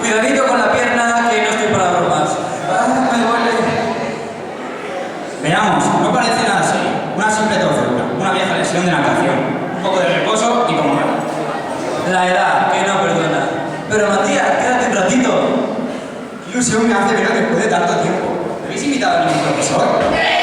Cuidadito con la pierna, que no estoy para bromas. Ah, me duele. Veamos, no parece nada serio. Una simple torcedura, una vieja lesión de natación. Un poco de reposo y como nada. La edad, que no perdona. Pero Matías, quédate un ratito. Qué ilusión me hace ver después de tanto tiempo. ¿Me habéis invitado a ningún profesor?